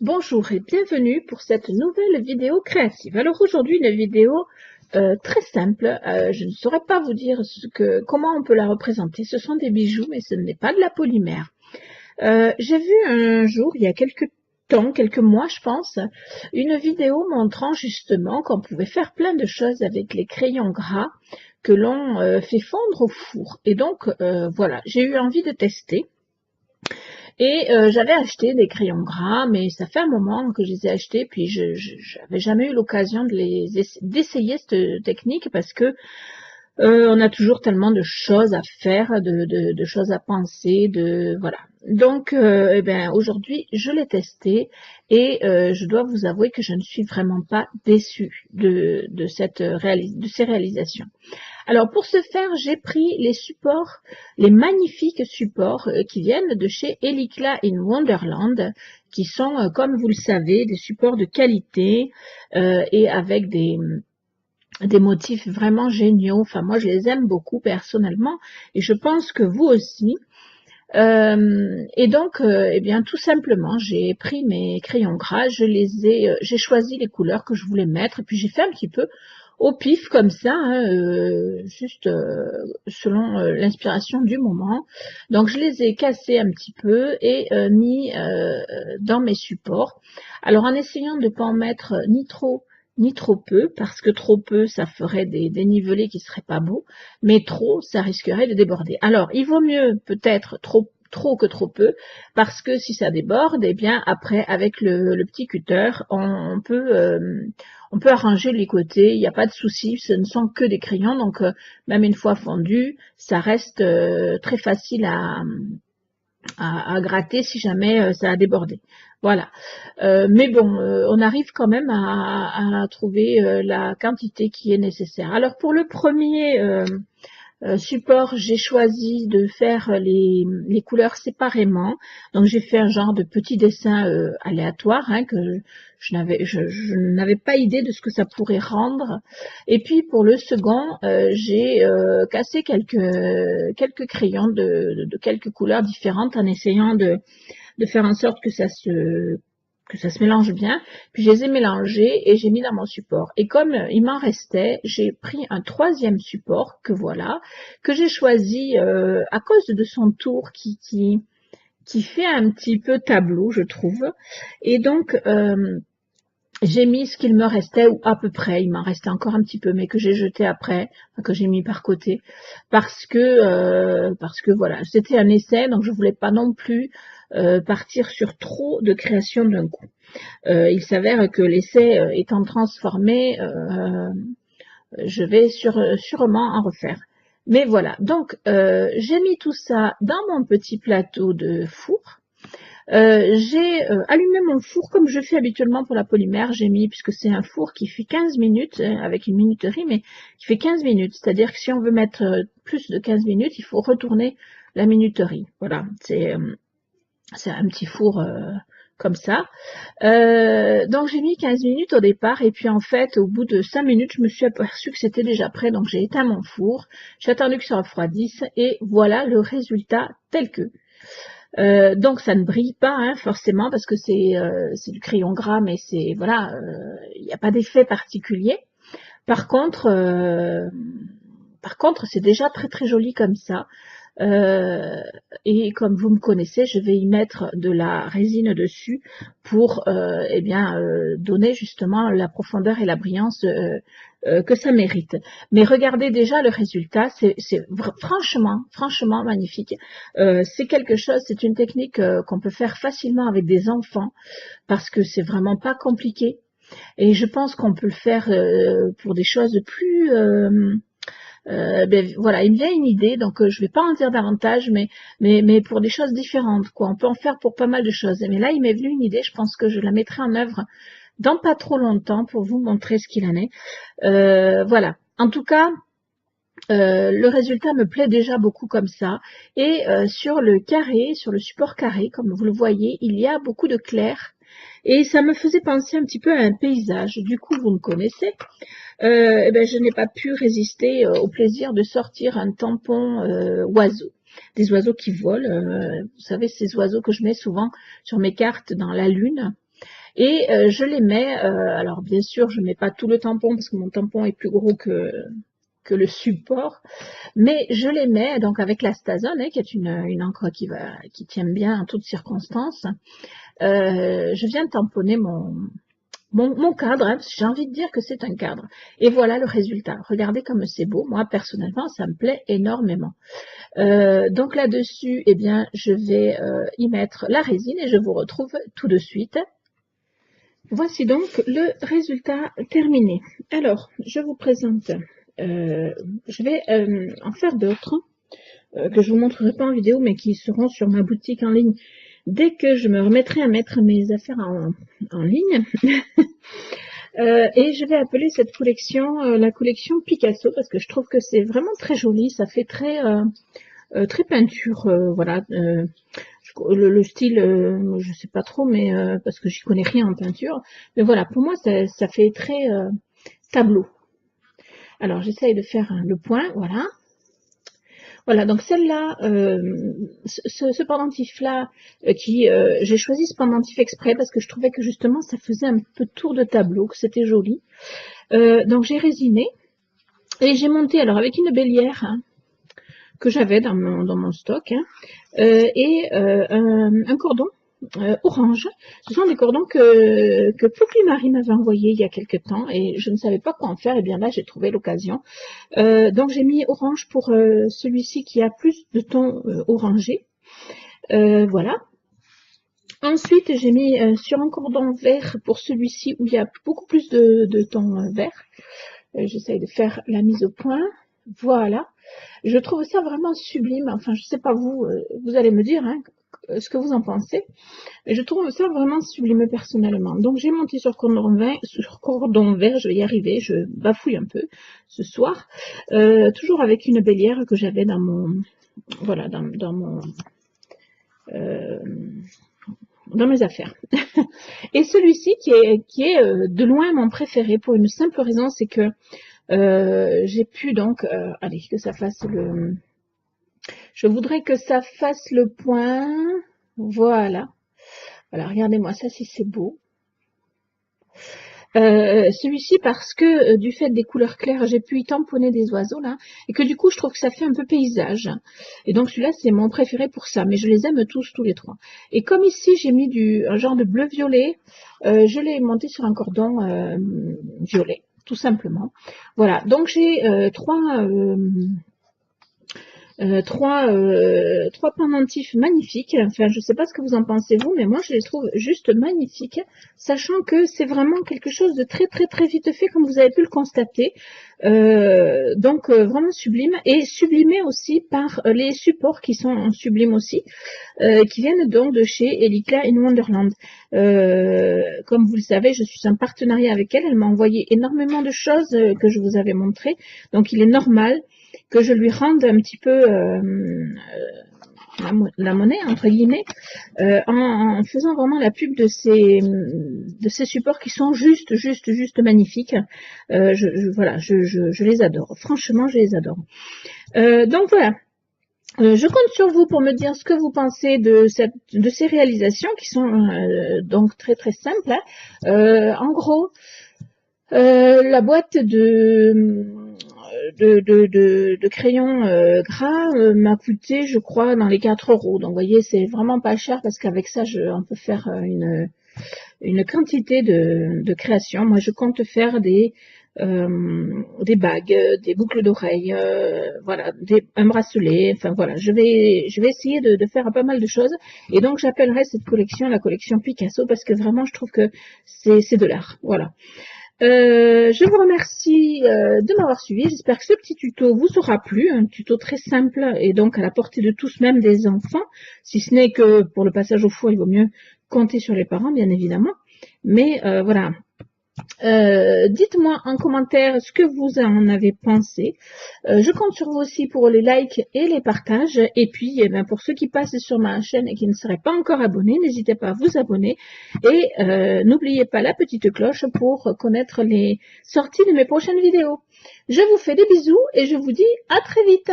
Bonjour et bienvenue pour cette nouvelle vidéo créative. Alors aujourd'hui une vidéo très simple, je ne saurais pas vous dire comment on peut la représenter. Ce sont des bijoux mais ce n'est pas de la polymère. J'ai vu un jour, il y a quelques temps, quelques mois je pense, une vidéo montrant justement qu'on pouvait faire plein de choses avec les crayons gras que l'on fait fondre au four. Et donc voilà, j'ai eu envie de tester. Et j'avais acheté des crayons gras, mais ça fait un moment que je les ai achetés, puis je n'avais jamais eu l'occasion d'essayer cette technique parce que on a toujours tellement de choses à faire, de choses à penser, voilà. Donc, eh ben, aujourd'hui, je l'ai testé et je dois vous avouer que je ne suis vraiment pas déçue de ces réalisations. Alors pour ce faire, j'ai pris les supports, les magnifiques supports qui viennent de chez Helicla in Wonderland, qui sont, comme vous le savez, des supports de qualité et avec des motifs vraiment géniaux. Enfin, moi, je les aime beaucoup personnellement et je pense que vous aussi. Et donc, eh bien, tout simplement, j'ai pris mes crayons gras, j'ai choisi les couleurs que je voulais mettre, et puis j'ai fait un petit peu au pif comme ça, hein, juste selon l'inspiration du moment. Donc, je les ai cassés un petit peu et mis dans mes supports. Alors, en essayant de ne pas en mettre ni trop peu, parce que trop peu, ça ferait des dénivelés qui seraient pas beaux, mais trop, ça risquerait de déborder. Alors, il vaut mieux peut-être trop que trop peu, parce que si ça déborde, eh bien après, avec le petit cutter, on peut arranger les côtés, il n'y a pas de souci, ce ne sont que des crayons, donc même une fois fondu, ça reste très facile à gratter si jamais ça a débordé. Voilà. Mais bon, on arrive quand même à trouver la quantité qui est nécessaire. Alors pour le premier support, j'ai choisi de faire les couleurs séparément. Donc j'ai fait un genre de petit dessin aléatoire que je n'avais pas idée de ce que ça pourrait rendre. Et puis pour le second, j'ai cassé quelques crayons de quelques couleurs différentes en essayant de faire en sorte que ça se mélange bien, puis je les ai mélangés et j'ai mis dans mon support. Et comme il m'en restait, j'ai pris un troisième support que voilà, que j'ai choisi à cause de son tour qui fait un petit peu tableau, je trouve. Et donc j'ai mis ce qu'il me restait, ou à peu près, il m'en restait encore un petit peu, mais que j'ai jeté après, que j'ai mis par côté, parce que voilà, c'était un essai, donc je voulais pas non plus partir sur trop de création d'un coup. Il s'avère que l'essai étant transformé, je vais sûrement en refaire. Mais voilà, donc j'ai mis tout ça dans mon petit plateau de four. J'ai allumé mon four comme je fais habituellement pour la polymère. J'ai mis, puisque c'est un four qui fait 15 minutes, avec une minuterie, mais qui fait 15 minutes. C'est-à-dire que si on veut mettre plus de 15 minutes, il faut retourner la minuterie. Voilà, c'est un petit four comme ça. Donc j'ai mis 15 minutes au départ et puis en fait au bout de 5 minutes je me suis aperçue que c'était déjà prêt, donc j'ai éteint mon four, j'ai attendu que ça refroidisse et voilà le résultat tel que. Donc ça ne brille pas forcément parce que c'est du crayon gras, mais c'est voilà, il n'y a pas d'effet particulier. Par contre c'est déjà très très joli comme ça. Et comme vous me connaissez, je vais y mettre de la résine dessus pour donner justement la profondeur et la brillance que ça mérite. Mais regardez déjà le résultat, c'est franchement magnifique. C'est quelque chose, c'est une technique qu'on peut faire facilement avec des enfants parce que c'est vraiment pas compliqué. Et je pense qu'on peut le faire pour des choses plus voilà, il me vient une idée, donc je vais pas en dire davantage, mais pour des choses différentes, quoi. On peut en faire pour pas mal de choses. Mais là, il m'est venu une idée, je pense que je la mettrai en œuvre dans pas trop longtemps pour vous montrer ce qu'il en est. Voilà. En tout cas, le résultat me plaît déjà beaucoup comme ça. Et sur le carré, sur le support carré, comme vous le voyez, il y a beaucoup de clair. Et ça me faisait penser un petit peu à un paysage. Du coup, vous me connaissez. Je n'ai pas pu résister au plaisir de sortir un tampon oiseau, des oiseaux qui volent. Vous savez, ces oiseaux que je mets souvent sur mes cartes dans la lune. et je les mets, alors bien sûr je mets pas tout le tampon parce que mon tampon est plus gros que le support, mais je les mets donc avec la Stazone, qui est une encre qui tient bien en toutes circonstances. Je viens de tamponner mon cadre, parce que j'ai envie de dire que c'est un cadre. Et voilà le résultat. Regardez comme c'est beau. Moi, personnellement, ça me plaît énormément. Donc là-dessus, eh bien, je vais y mettre la résine et je vous retrouve tout de suite. Voici donc le résultat terminé. Alors, je vous présente, je vais en faire d'autres que je vous montrerai pas en vidéo, mais qui seront sur ma boutique en ligne dès que je me remettrai à mettre mes affaires en ligne. Et je vais appeler cette collection la collection Picasso parce que je trouve que c'est vraiment très joli, ça fait très très peinture, voilà. Le style, je sais pas trop, mais parce que j'y connais rien en peinture, mais voilà, pour moi ça fait très tableau. Alors j'essaye de faire le point, voilà. Voilà, donc celle-là, ce pendentif-là, j'ai choisi ce pendentif exprès parce que je trouvais que justement ça faisait un peu tour de tableau, que c'était joli. Donc j'ai résiné et j'ai monté, alors avec une bélière hein, que j'avais dans mon stock, hein, et un cordon orange. Ce sont des cordons que Poupie Marie m'avait envoyé il y a quelques temps et je ne savais pas quoi en faire. Et bien là, j'ai trouvé l'occasion. Donc j'ai mis orange pour celui-ci qui a plus de tons orangés. Voilà. Ensuite, j'ai mis sur un cordon vert pour celui-ci où il y a beaucoup plus de tons verts. J'essaye de faire la mise au point. Voilà. Je trouve ça vraiment sublime. Enfin, je sais pas vous, vous allez me dire hein, ce que vous en pensez. Mais je trouve ça vraiment sublime personnellement. Donc j'ai monté sur cordon vert, je vais y arriver, je bafouille un peu ce soir. Toujours avec une bélière que j'avais dans mon, voilà, dans mon, dans mes affaires. Et celui-ci qui est de loin mon préféré pour une simple raison, c'est que j'ai pu donc, allez, que ça fasse le, je voudrais que ça fasse le point, voilà. Voilà, regardez-moi ça si c'est beau. Celui-ci parce que du fait des couleurs claires, j'ai pu y tamponner des oiseaux là, et que du coup je trouve que ça fait un peu paysage. Et donc celui-là c'est mon préféré pour ça, mais je les aime tous les trois. Et comme ici j'ai mis un genre de bleu violet, je l'ai monté sur un cordon violet, tout simplement. Voilà, donc j'ai trois pendentifs magnifiques. Enfin, je ne sais pas ce que vous en pensez vous, mais moi je les trouve juste magnifiques, sachant que c'est vraiment quelque chose de très vite fait, comme vous avez pu le constater. Donc vraiment sublime, et sublimé aussi par les supports qui sont sublimes aussi, qui viennent donc de chez Elika in Wonderland. Comme vous le savez, je suis en partenariat avec elle. Elle m'a envoyé énormément de choses que je vous avais montrées, donc il est normal que je lui rende un petit peu la monnaie entre guillemets en faisant vraiment la pub de ces supports qui sont juste magnifiques. Voilà, je les adore, franchement je les adore. Donc voilà, je compte sur vous pour me dire ce que vous pensez de ces réalisations qui sont donc très simples, hein. En gros, la boîte de crayons gras m'a coûté, je crois, dans les 4 €. Donc, vous voyez, c'est vraiment pas cher parce qu'avec ça, on peut faire une quantité de création. Moi, je compte faire des bagues, des boucles d'oreilles, voilà, un bracelet. Enfin, voilà, je vais essayer de faire pas mal de choses. Et donc, j'appellerai cette collection la collection Picasso parce que vraiment, je trouve que c'est de l'art. Voilà. Je vous remercie de m'avoir suivi. J'espère que ce petit tuto vous aura plu. Un tuto très simple et donc à la portée de tous, même des enfants. Si ce n'est que pour le passage au four, il vaut mieux compter sur les parents, bien évidemment. Mais voilà. Dites-moi en commentaire ce que vous en avez pensé. Je compte sur vous aussi pour les likes et les partages. Et puis, eh bien, pour ceux qui passent sur ma chaîne et qui ne seraient pas encore abonnés, n'hésitez pas à vous abonner. Et n'oubliez pas la petite cloche pour connaître les sorties de mes prochaines vidéos. Je vous fais des bisous et je vous dis à très vite.